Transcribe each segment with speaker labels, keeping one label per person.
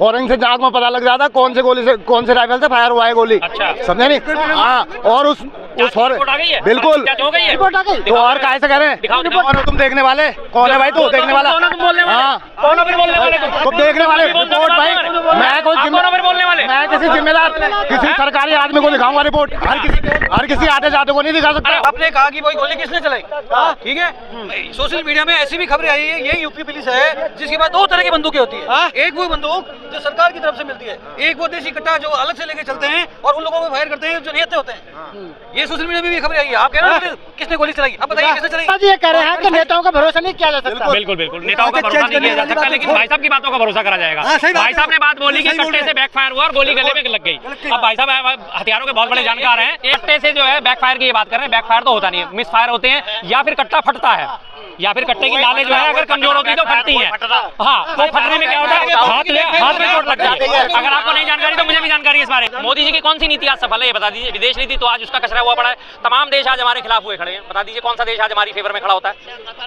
Speaker 1: फौरन से जांच में पता लग जाता कौन से गोली से, कौन से राइफल से फायर हुआ है गोली।
Speaker 2: अच्छा, समझे
Speaker 1: नहीं? हाँ, और उस बिल्कुल तो और काहे से कह रहे हैं? कौन हो तुम देखने वाले? कौन है भाई तू देखने वाला? हाँ, तुम देखने वाले रिपोर्ट भाई। मैं किसी जिम्मेदार किसी सरकारी आदमी को दिखाऊंगा रिपोर्ट। हर किसी आते जाते को नहीं दिखा सकता।
Speaker 3: आपने कहा कि वही गोली किसने चलाई, ठीक है। सोशल मीडिया में ऐसी भी खबरें आई है, ये यूपी पुलिस है जिसके पास दो तरह की बंदूकें होती है। एक वो बंदूक जो सरकार की तरफ से मिलती है, एक वो देसी कट्टा जो अलग से लेके चलते हैं और उन लोगों को फायर करते हैं जो निहत्थे होते हैं। ये सोशल मीडिया में भी खबरें आई है। आप कह रहे हैं किसने गोली चलाई, अब बताइए किसने चलाई?
Speaker 4: ये कह रहे हैं कि नेताओं का भरोसा नहीं किया जा सकता।
Speaker 2: बिल्कुल बिल्कुल, नेताओं का भरोसा नहीं किया जा सकता, लेकिन भाई साहब की बातों का भरोसा करा जाएगा। भाई साहब ने बात बोली कि कट्टे से बैकफायर हुआ और गोली गले में लग गई। अब भाई साहब हथियारों के बहुत बड़े जानकार हैं। एक कट्टे से जो है बैकफायर की ये बात कर रहे हैं, बैकफायर तो होता नहीं है, मिसफायर होते हैं, या फिर कट्टा फटता है, या फिर कट्टे की नालें जो है अगर कमजोर होती है तो फटती है। हाँ, तो फटने में क्या होता है, हाथ में चोट लगती है। अगर आपको नहीं जानकारी तो मुझे भी जानकारी है इस बारे में। मोदी जी की कौन सी नीति आज सफल है ये बता दीजिए। विदेश नीति तो आज उसका कचरा हुआ पड़ा है, तमाम देश आज हमारे खिलाफ हुए खड़े हैं। बता दीजिए कौन सा देश आज हमारी फेवर में खड़ा होता है?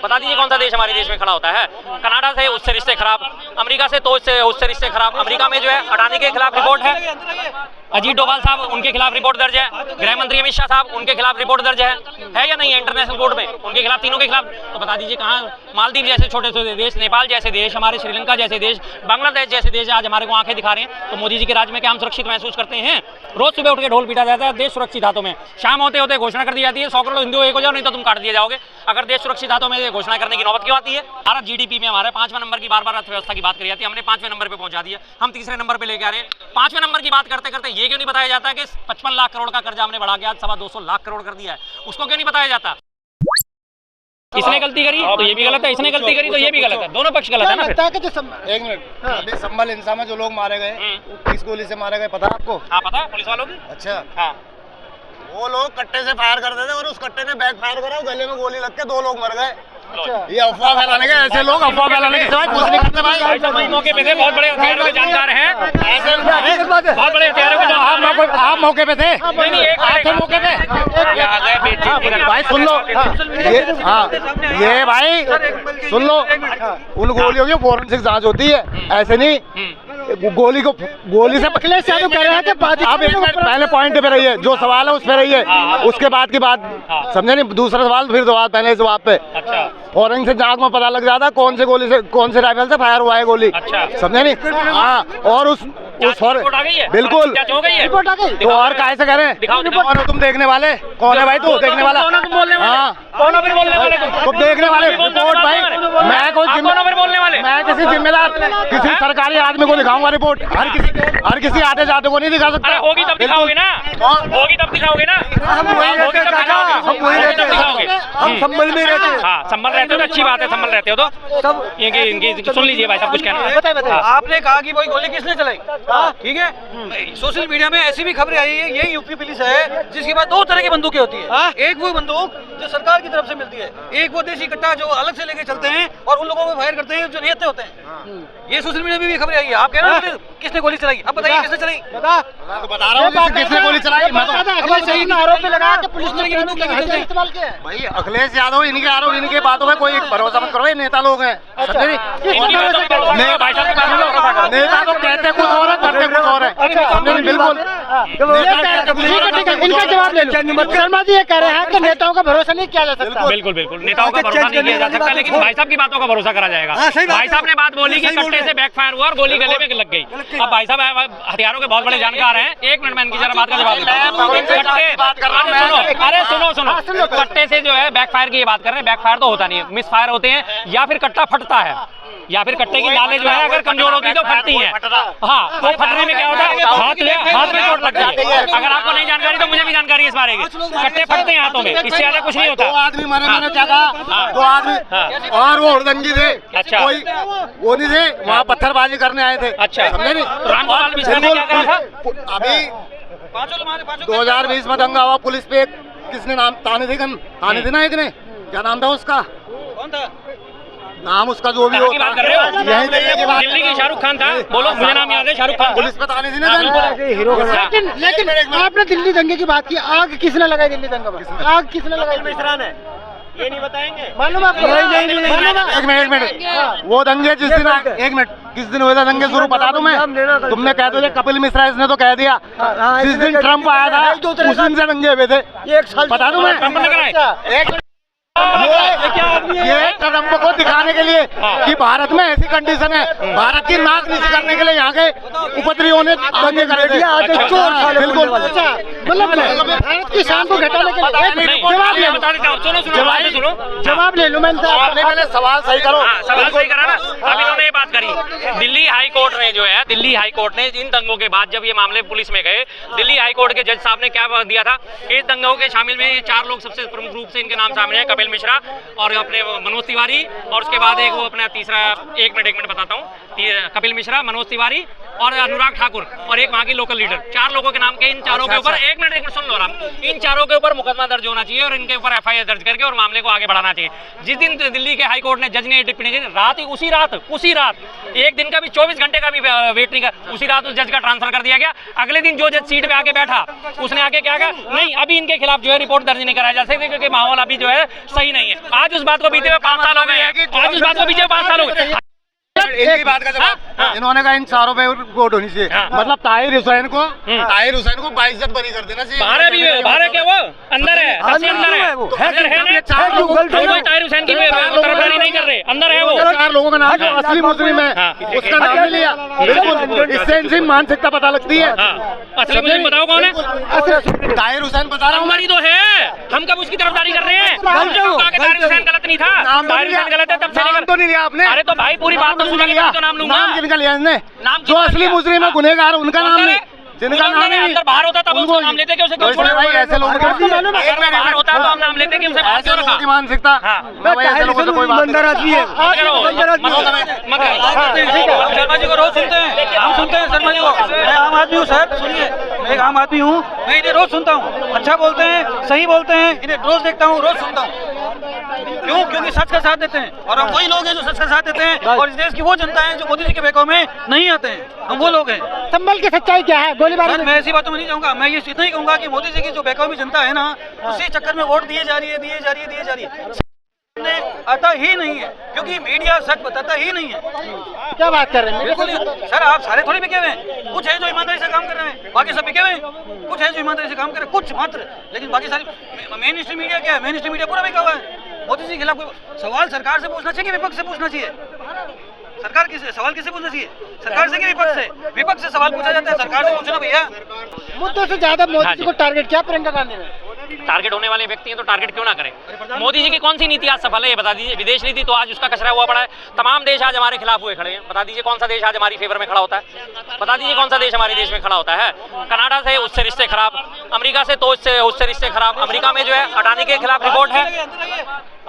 Speaker 2: बता दीजिए कौन सा देश हमारे देश में खड़ा होता है? कनाडा से उससे रिश्ते खराब, अमेरिका से तो उससे रिश्ते खराब। अमेरिका में जो है अडानी के खिलाफ रिपोर्ट है, अजीत डोभाल साहब उनके खिलाफ रिपोर्ट दर्ज है, गृह मंत्री अमित शाह साहब उनके खिलाफ रिपोर्ट दर्ज है या नहीं है इंटरनेशनल कोर्ट में उनके खिलाफ, तीनों के खिलाफ। तो बता दीजिए कहाँ मालदीव जैसे छोटे छोटे देश, नेपाल जैसे देश, हमारे श्रीलंका जैसे देश, बांग्लादेश जैसे देश आज हमारे को आंखें दिखा रहे हैं। तो मोदी जी के राज में क्या हम सुरक्षित महसूस करते हैं? रोज सुबह उठ के ढोल पीटा जाता है देश सुरक्षित हाथों में, शाम होते होते घोषणा कर दी जाती है 100 करोड़ हिंदू एक हो जाओ नहीं तो तुम काट दिए जाओगे। अगर देश सुरक्षित हाथों में घोषणा करने की नौबत क्यों आती है? भारत जीडीपी में हमारे 5वें नंबर की बार अर्थव्यवस्था की बात करी जाती है, हमने 5वें नंबर पे पहुंचा दिया, हम तीसरे नंबर पे लेके आ रहे हैं। 5वें नंबर की बात करते करते ये क्यों नहीं बताया जाता कि 55 लाख करोड़ का कर्जा हमने बढ़ा के आज 225 लाख करोड़ कर दिया है? उसको क्यों नहीं बताया जाता? इसने गलती करी तो ये भी गलत है, इसने गलती करी तो ये भी गलत है, दोनों पक्ष गलत है ना।
Speaker 1: एक मिनट, अभी संभल इंसान में जो लोग मारे गए 30 गोली से मारे गए, पता है आपको?
Speaker 2: हाँ पता, पुलिस वालों की।
Speaker 1: अच्छा,
Speaker 2: हाँ,
Speaker 1: वो लोग कट्टे से फायर करते थे और उस कट्टे ने बैक फायर करा, गले में गोली लग के 2 लोग मर गए। ये अफवाह फैलाने के, ऐसे लोग अफवाह फैलाने के सिवाय कुछ नहीं करते भाई।
Speaker 2: मौके पे थे, बहुत बड़े हथियारों के जानकार हैं, बहुत बड़े हथियारों के।
Speaker 1: आप मौके पे थे? आप थे मौके पे? भाई सुन लो, ये भाई सुन लो, उन गोलियों की फोरेंसिक जांच होती है, ऐसे नहीं गोली से।
Speaker 4: अखिलेश यादव कह रहे हैं कि
Speaker 1: आप एक मिनट पहले पॉइंट पे रहिए, जो सवाल है उस पे रहिए, उसके बाद की बात समझे नहीं। दूसरा सवाल फिर जवाब, पहले जवाब पे।
Speaker 2: अच्छा,
Speaker 1: फौरन से जांच में पता लग जाता कौन से गोली से, कौन से राइफल से फायर हुआ है गोली।
Speaker 2: अच्छा,
Speaker 1: समझे नहीं? हाँ, और उस बिल्कुल
Speaker 4: रिपोर्ट आ गई
Speaker 1: तो और काहे से कह रहे हैं? कौन हो तुम देखने वाले? कौन है भाई तू देखने वाला? हाँ, तुम देखने वाले रिपोर्ट भाई। मैं किसी जिम्मेदार किसी सरकारी आदमी को दिखाऊंगा रिपोर्ट। हर किसी आते जाते को नहीं दिखा सकता।
Speaker 2: होगी तब दिखाओगे ना, होगी तब दिखाओगे ना।
Speaker 1: हम संभल में रहते हैं।
Speaker 2: हाँ, संभल रहते हो तो अच्छी बात है, संभल रहते हो तो इनकी सुन लीजिए भाई साहब कुछ कहना।
Speaker 3: आपने कहा कि वही गोली किसने चलाई, ठीक है। सोशल मीडिया में ऐसी भी खबरें आई है, ये यूपी पुलिस है जिसके पास दो तरह की बंदूकें होती है। एक वो बंदूक जो सरकार की तरफ से मिलती है, एक वो देसी कट्टा जो अलग से लेके चलते हैं और उन लोगों को फायर करते हैं जो निहत्थे होते हैं। ये सोशल मीडिया में भी खबरें आई है। आप कह रहे हैं किसने गोली चलाई, अब बताइए किसने चलाई?
Speaker 1: बता रहा हूँ किसने गोली चलाई।
Speaker 4: आरोप लगा के पुलिस ने इस्तेमाल किया
Speaker 1: भाई। अखिलेश यादव इनके आरोप, इनके बातों में कोई भरोसा मत करो, ये नेता लोग हैं। नेता तो कहते कुछ और है, करते कुछ और है। बिल्कुल,
Speaker 4: इनका जवाब ले लो। शर्मा जी ये कह रहे हैं कि नेताओं का भरोसा नहीं किया जा सकता।
Speaker 2: बिल्कुल बिल्कुल, नेताओं का भरोसा नहीं किया जा सकता, लेकिन भाई साहब की बातों का भरोसा करा जाएगा। भाई साहब ने बात बोली कि कट्टे से बैकफायर हुआ और गोली गले में लग गई। अब भाई साहब हथियारों के बहुत बड़े जानकार हैं। 1 मिनट में इनकी जरा बात का जवाब अरे सुनो, कट्टे से जो है बैकफायर की ये बात कर रहे हैं, बैकफायर तो होता नहीं है, मिसफायर होते हैं, या फिर कट्टा फटता है, या फिर कट्टे की नालें जो है अगर कमजोर होती है तो फटती हैं। हाँ, तो फटने में क्या होता है, हाथ में चोट लगती है। अगर आपको नहीं जानकारी तो मुझे भी जानकारी है इस बारे की। कट्टे फटते हैं हाथों में, इससे ज्यादा कुछ नहीं होता।
Speaker 1: 2 आदमी मरे, मैंने क्या कहा, 2 आदमी और वो हुड़दंगी थे।
Speaker 2: अच्छा,
Speaker 1: कोई वो नहीं थे, वहाँ पत्थरबाजी करने आए थे।
Speaker 2: अच्छा,
Speaker 1: समझे नहीं?
Speaker 2: रामगोपाल मिश्रा ने क्या करा था?
Speaker 1: अभी 2020 में दंगा हुआ, पुलिस पे किसने नाम ताने थे ना, एक ने क्या नाम था उसका,
Speaker 3: कौन था
Speaker 1: नाम उसका, जो भी हो।
Speaker 2: बात कर रहे हो? दिल्ली की शाहरुख खान था, बोलो मुझे नाम याद है, शाहरुख खान।
Speaker 1: पुलिस पे ताने थी ना हीरो।
Speaker 4: लेकिन आपने दिल्ली दंगे की बात की, आग किसने लगाई दिल्ली दंगे में? आग किसने लगाई?
Speaker 3: मिश्रा ने।
Speaker 2: ये नहीं बताएंगे।
Speaker 4: मालूम आपको?
Speaker 1: एक मिनट वो दंगे जिस दिन एक मिनट किस दिन हुए थे दंगे शुरू बता दूं मैं? तुमने कह दो कपिल मिश्रा इसने तो कह दिया जिस दिन ट्रम्प आया था उस दिन से दंगे हुए थे। बता दूं मैं? ये ट्रम्प को दिखाने के लिए कि भारत में ऐसी कंडीशन है, भारत की नाक नीचे करने के लिए यहाँ के उपद्रवियों ने दंगे करे थे। बिल्कुल
Speaker 4: भारत की शान को घटाने के लिए जवाब ले लो।
Speaker 1: मैंने सवाल सही करो।
Speaker 2: सवाल सही करा ना। अब इन्होंने ये बात करी, दिल्ली हाई कोर्ट ने जो है, दिल्ली हाई कोर्ट ने इन दंगों के बाद जब ये मामले पुलिस में गए, दिल्ली हाई कोर्ट के जज साहब ने क्या दिया था कि इस दंगों के शामिल में ये 4 लोग सबसे प्रमुख रूप से इनके नाम सामने हैं, कपिल मिश्रा और अपने मनोज तिवारी, और उसके बाद एक वो अपना तीसरा, एक मिनट बताता हूँ, कपिल मिश्रा, मनोज तिवारी और अनुराग ठाकुर और एक वहाँ की लोकल लीडर, 4 लोगों के नाम के इन चारों के ऊपर एक मिनट सुन लो आराम, इन चारों के ऊपर मुकदमा दर्ज होना चाहिए और इनके ऊपर FIR दर्ज करके और मामले को आगे बढ़ाना चाहिए। जिस दिन दिल्ली के हाई कोर्ट ने जज ने टिप्पणी की, रात ही उसी रात एक दिन का भी 24 घंटे का भी वेट नहीं कर, उसी रात उस जज का ट्रांसफर कर दिया गया। अगले दिन जो जज सीट पे आके बैठा उसने आके क्या कहा, नहीं अभी इनके खिलाफ जो है रिपोर्ट दर्ज नहीं कराई जा सकती क्योंकि माहौल अभी जो है सही नहीं है। आज उस बात को बीते हुए 5 साल हो गए, आज उस बात को बीते हुए 5 साल हो गए।
Speaker 1: इनकी बात का जवाब इन्होंने कहा इन चारों पे वोट होनी चाहिए। मतलब ताहिर हुसैन को 22 जन बरी कर देना चाहिए।
Speaker 2: बाहर है क्या? वो अंदर है, अंदर है। ताहिर हुसैन की तरफदारी नहीं कर रहे, अंदर है वो।
Speaker 1: 4 लोगों का नाम जो असली मुस्लिम है उसका नाम नहीं लिया। बिल्कुल, इससे इनकी मानसिकता पता लगती है।
Speaker 2: असली मुस्लिम बताओ कौन है?
Speaker 1: ताहिर हुसैन बता रहा हूँ।
Speaker 2: हमारी तो है, हम कब उसकी तरफदारी कर रहे हैं? ताहिर हुसैन गलत नहीं था, ताहिर हुसैन गलत है तब से लेकर
Speaker 1: तो नहीं लिया आपने।
Speaker 2: अरे तो भाई पूरी बात तो सुना के तो नाम लूंगा।
Speaker 1: नाम किनका लिया इसने? जो असली मुजरिम है, गुनहगार, उनका नाम नहीं, जिनका नाम नहीं।
Speaker 2: अंदर बाहर होता तब उसको नाम लेते कि उसे क्यों छोड़ा?
Speaker 1: भाई ऐसे लोगों का
Speaker 2: बाहर होता तो हम नाम लेते कि उसे बाहर क्यों रखा?
Speaker 1: मानसिकता ऐसे लोगों से कोई बात नहीं।
Speaker 3: शर्मा जी को रोज सुनते हैं, हम सुनते हैं शर्मा जी को। मैं आम आदमी हूँ सर, सुनिए, मैं एक आम आदमी हूँ, मैं इन्हें रोज सुनता हूँ। अच्छा बोलते हैं, सही बोलते हैं, इन्हें रोज देखता हूँ, रोज सुनता हूँ। क्यों? क्योंकि सच का साथ देते हैं और हम वही लोग हैं जो सच का साथ देते हैं और इस देश की वो जनता है जो मोदी जी के बहकावे में नहीं आते हैं। हम वो लोग हैं।
Speaker 4: संभल की सच्चाई क्या है? गोलीबारी
Speaker 3: मैं ऐसी बातों में नहीं जाऊंगा। मैं ये इतना ही कहूंगा कि मोदी जी की जो बहकावे जनता है ना, उसी चक्कर में वोट दिए जा रही है। आता ही नहीं है क्योंकि मीडिया सच बताता ही नहीं है।
Speaker 4: क्या बात कर रहे हैं?
Speaker 3: बिल्कुल सर, आप सारे थोड़ी बिके हुए हैं। कुछ है जो ईमानदारी से काम कर रहे हैं, बाकी सब बिके हुए हैं। कुछ है जो ईमानदारी से काम कर रहे हैं, कुछ मात्र, लेकिन बाकी सारी मेन स्ट्रीम मीडिया क्या है? मेन स्ट्रीम मीडिया पूरा बिका हुआ है। मोदी जी के खिलाफ कोई सवाल सरकार से पूछना चाहिए कि विपक्ष से पूछना चाहिए? सरकार किसे सवाल किसे पूछना चाहिए? सरकार से कि विपक्ष से? विपक्ष से सवाल पूछा जाता है, सरकार से पूछना भैया।
Speaker 4: मुद्दों से ज्यादा मोदी जी को टारगेट किया प्रियंका गांधी ने।
Speaker 2: टारगेट होने वाले व्यक्ति हैं तो टारगेट क्यों ना करें? मोदी जी की कौन सी नीति आज सफल है ये बता दीजिए। विदेश नीति तो आज उसका कचरा हुआ पड़ा है। तमाम देश आज हमारे खिलाफ हुए खड़े हैं। बता दीजिए कौन सा देश आज हमारी फेवर में खड़ा होता है? बता दीजिए कौन सा देश हमारे देश में खड़ा होता है? कनाडा से उससे रिश्ते खराब, अमेरिका से तो उससे रिश्ते खराब। अमेरिका में जो है अडानी के खिलाफ रिपोर्ट है,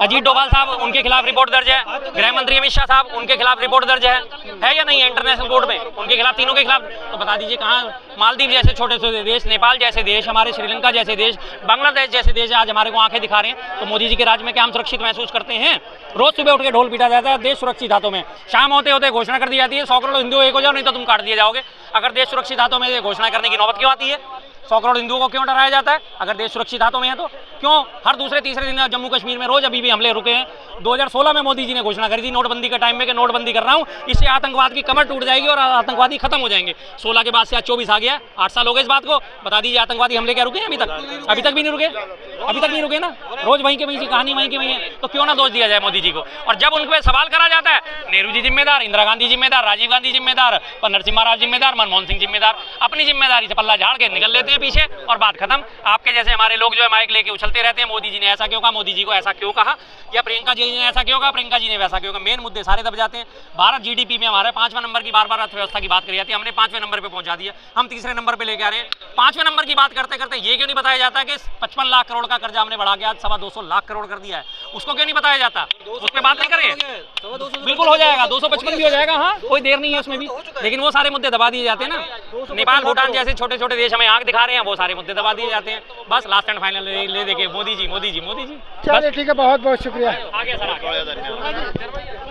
Speaker 2: अजीत डोभाल साहब उनके खिलाफ रिपोर्ट दर्ज है, गृह मंत्री अमित शाह साहब उनके खिलाफ रिपोर्ट दर्ज है या नहीं है इंटरनेशनल कोर्ट में उनके खिलाफ, तीनों के खिलाफ। तो बता दीजिए कहाँ मालदीव जैसे छोटे छोटे देश, नेपाल जैसे देश, हमारे श्रीलंका जैसे देश, बांग्लादेश जैसे देश आज हमारे को आंखें दिखा रहे हैं। तो मोदी जी के राज में क्या हम सुरक्षित महसूस करते हैं? रोज सुबह उठ के ढोल पीटा जाता है देश सुरक्षित हाथों में, शाम होते होते घोषणा कर दी जाती है 100 करोड़ हिंदू एक हो जाओ नहीं तो तुम काट दिए जाओगे। अगर देश सुरक्षित हाथों में घोषणा करने की नौबत क्यों आती है? 100 करोड़ हिंदुओं को क्यों डराया जाता है? अगर देश सुरक्षित हाथों में है तो क्यों हर दूसरे तीसरे दिन जम्मू कश्मीर में रोज अभी भी हमले रुके हैं? 2016 में मोदी जी ने घोषणा करी थी नोटबंदी के टाइम में कि नोटबंदी कर रहा हूं, इससे आतंकवाद की कमर टूट जाएगी और आतंकवादी खत्म हो जाएंगे। 16 के बाद से आज 24 आ गया, 8 साल हो गए इस बात को। बता दीजिए आतंकवादी हमले क्या रुके हैं? अभी तक भी नहीं रुके, अभी तक नहीं रुके ना। रोज वहीं की वहीं कहानी वहीं की वहीं है। तो क्यों ना दोष दिया जाए मोदी जी को? और जब उन पर सवाल करा जाता है, नेहरू जी जिम्मेदार, इंदिरा गांधी जिम्मेदार, राजीव गांधी जिम्मेदार, नरसिम्हा राव जिम्मेदार, मनमोहन सिंह जिम्मेदार, अपनी जिम्मेदारी से पल्ला झाड़ के निकल लेते हैं पीछे और बात खत्म। आपके जैसे हमारे लोग जो है माइक लेके उछलते रहते हैं, मोदी जी ने ऐसा क्यों कहा, मोदी जी को ऐसा क्यों कहा, या प्रियंका जी ने ऐसा क्यों कहा, प्रियंका जी ने वैसा क्यों कहा। मेन मुद्दे सारे दब जाते हैं। भारत जीडीपी में हमारे 5वें नंबर की बार अर्थव्यवस्था की बात करी जाती है, हमने 5वें नंबर पे पहुंचा दिया, हम तीसरे नंबर पे लेके आ रहे हैं। 5वें नंबर की बात करते करते ये क्यों नहीं बताया जाता कि 55 लाख करोड़ का कर्जा हमने बढ़ा के आज 225 लाख करोड़ कर दिया है? उसको क्यों नहीं बताया जाता? उस पर बात नहीं करें? बिल्कुल हो जाएगा, 255 भी हो जाएगा, हाँ कोई देर नहीं है उसमें भी, लेकिन वो सारे मुद्दे दबा दिए जाते हैं ना। नेपाल भूटान जैसे छोटे छोटे देश हमें आंख दिखा रहे हैं, वो सारे मुद्दे दबा दिए जाते हैं। बस लास्ट एंड फाइनल ले देके मोदी जी मोदी जी मोदी जी।
Speaker 4: चलिए ठीक है, बहुत बहुत शुक्रिया।
Speaker 2: आगे सर आगे।